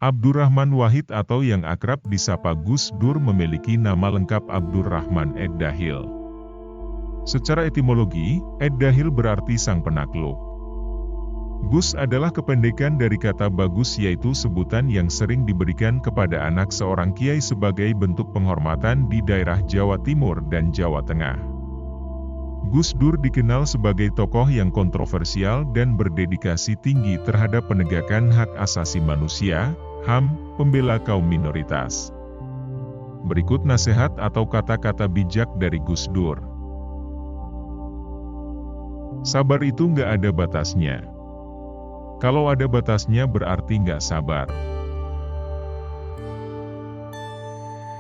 Abdurrahman Wahid atau yang akrab disapa Gus Dur memiliki nama lengkap Abdurrahman Ed-Dahil. Secara etimologi, Ed-Dahil berarti sang penakluk. Gus adalah kependekan dari kata bagus, yaitu sebutan yang sering diberikan kepada anak seorang kiai sebagai bentuk penghormatan di daerah Jawa Timur dan Jawa Tengah. Gus Dur dikenal sebagai tokoh yang kontroversial dan berdedikasi tinggi terhadap penegakan hak asasi manusia, HAM, pembela kaum minoritas. Berikut nasihat atau kata-kata bijak dari Gus Dur. Sabar itu nggak ada batasnya. Kalau ada batasnya berarti nggak sabar.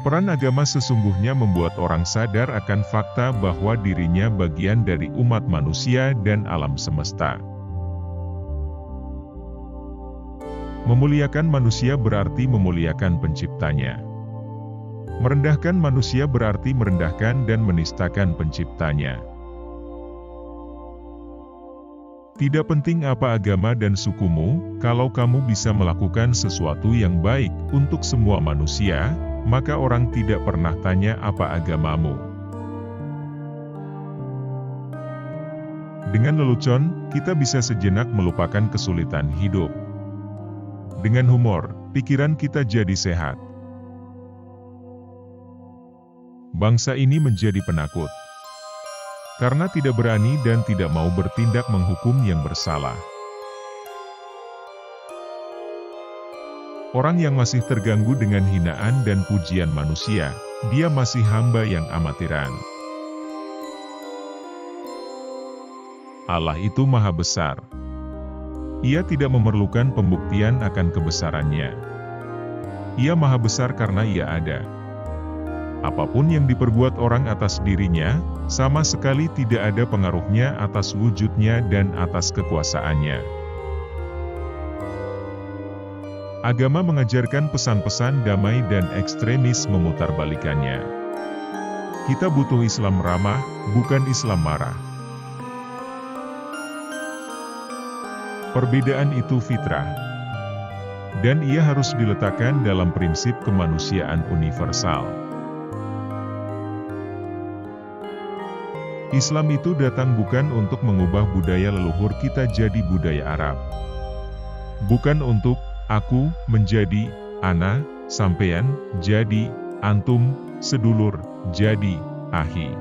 Peran agama sesungguhnya membuat orang sadar akan fakta bahwa dirinya bagian dari umat manusia dan alam semesta. Memuliakan manusia berarti memuliakan penciptanya. Merendahkan manusia berarti merendahkan dan menistakan penciptanya. Tidak penting apa agama dan sukumu, kalau kamu bisa melakukan sesuatu yang baik untuk semua manusia, maka orang tidak pernah tanya apa agamamu. Dengan lelucon, kita bisa sejenak melupakan kesulitan hidup. Dengan humor, pikiran kita jadi sehat. Bangsa ini menjadi penakut karena tidak berani dan tidak mau bertindak menghukum yang bersalah. Orang yang masih terganggu dengan hinaan dan pujian manusia, dia masih hamba yang amatiran. Allah itu maha besar. Ia tidak memerlukan pembuktian akan kebesarannya. Ia maha besar karena ia ada. Apapun yang diperbuat orang atas dirinya, sama sekali tidak ada pengaruhnya atas wujudnya dan atas kekuasaannya. Agama mengajarkan pesan-pesan damai dan ekstremis memutarbalikannya. Kita butuh Islam ramah, bukan Islam marah. Perbedaan itu fitrah, dan ia harus diletakkan dalam prinsip kemanusiaan universal. Islam itu datang bukan untuk mengubah budaya leluhur kita jadi budaya Arab. Bukan untuk aku menjadi, ana, sampean, jadi, antum, sedulur, jadi, ahi.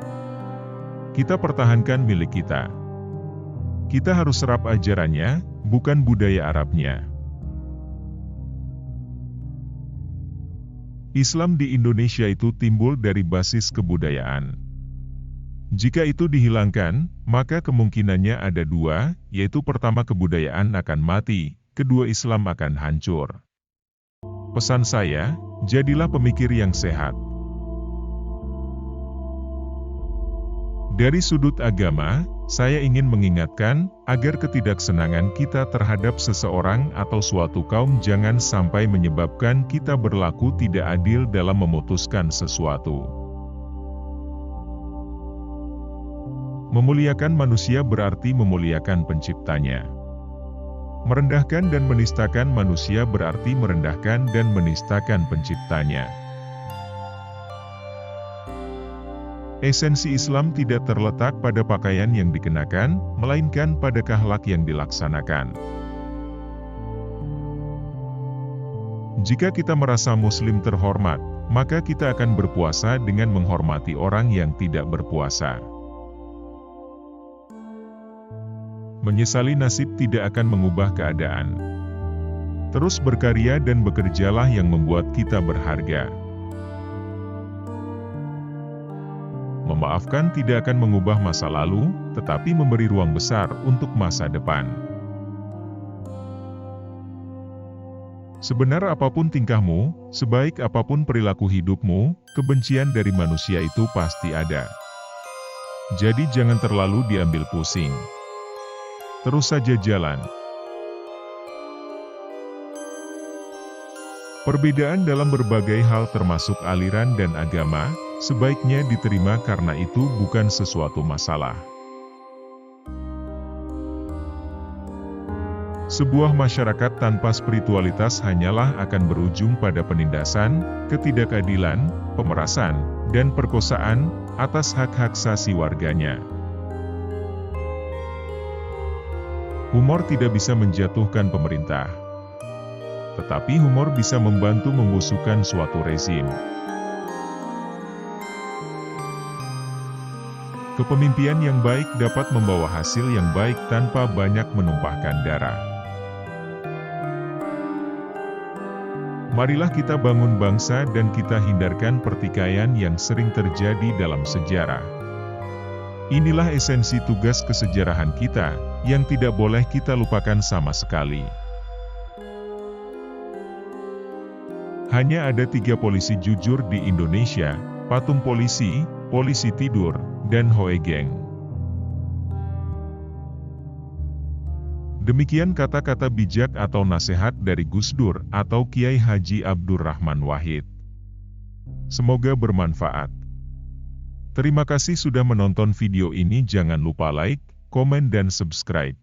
Kita pertahankan milik kita. Kita harus serap ajarannya, bukan budaya Arabnya. Islam di Indonesia itu timbul dari basis kebudayaan. Jika itu dihilangkan, maka kemungkinannya ada dua, yaitu pertama kebudayaan akan mati, kedua Islam akan hancur. Pesan saya, jadilah pemikir yang sehat. Dari sudut agama, saya ingin mengingatkan, agar ketidaksenangan kita terhadap seseorang atau suatu kaum jangan sampai menyebabkan kita berlaku tidak adil dalam memutuskan sesuatu. Memuliakan manusia berarti memuliakan penciptanya. Merendahkan dan menistakan manusia berarti merendahkan dan menistakan penciptanya. Esensi Islam tidak terletak pada pakaian yang dikenakan, melainkan pada akhlak yang dilaksanakan. Jika kita merasa Muslim terhormat, maka kita akan berpuasa dengan menghormati orang yang tidak berpuasa. Menyesali nasib tidak akan mengubah keadaan. Terus berkarya dan bekerjalah yang membuat kita berharga. Memaafkan tidak akan mengubah masa lalu, tetapi memberi ruang besar untuk masa depan. Sebenar apapun tingkahmu, sebaik apapun perilaku hidupmu, kebencian dari manusia itu pasti ada. Jadi jangan terlalu diambil pusing. Terus saja jalan. Perbedaan dalam berbagai hal termasuk aliran dan agama, sebaiknya diterima karena itu bukan sesuatu masalah. Sebuah masyarakat tanpa spiritualitas hanyalah akan berujung pada penindasan, ketidakadilan, pemerasan, dan perkosaan atas hak-hak asasi warganya. Humor tidak bisa menjatuhkan pemerintah, tetapi humor bisa membantu mengusuhkan suatu rezim. Kepemimpinan yang baik dapat membawa hasil yang baik tanpa banyak menumpahkan darah. Marilah kita bangun bangsa dan kita hindarkan pertikaian yang sering terjadi dalam sejarah. Inilah esensi tugas kesejarahan kita, yang tidak boleh kita lupakan sama sekali. Hanya ada 3 polisi jujur di Indonesia, Patung Polisi, Polisi Tidur, dan Hoe Geng. Demikian kata-kata bijak atau nasihat dari Gus Dur atau Kiai Haji Abdurrahman Wahid. Semoga bermanfaat. Terima kasih sudah menonton video ini. Jangan lupa like, komen dan subscribe.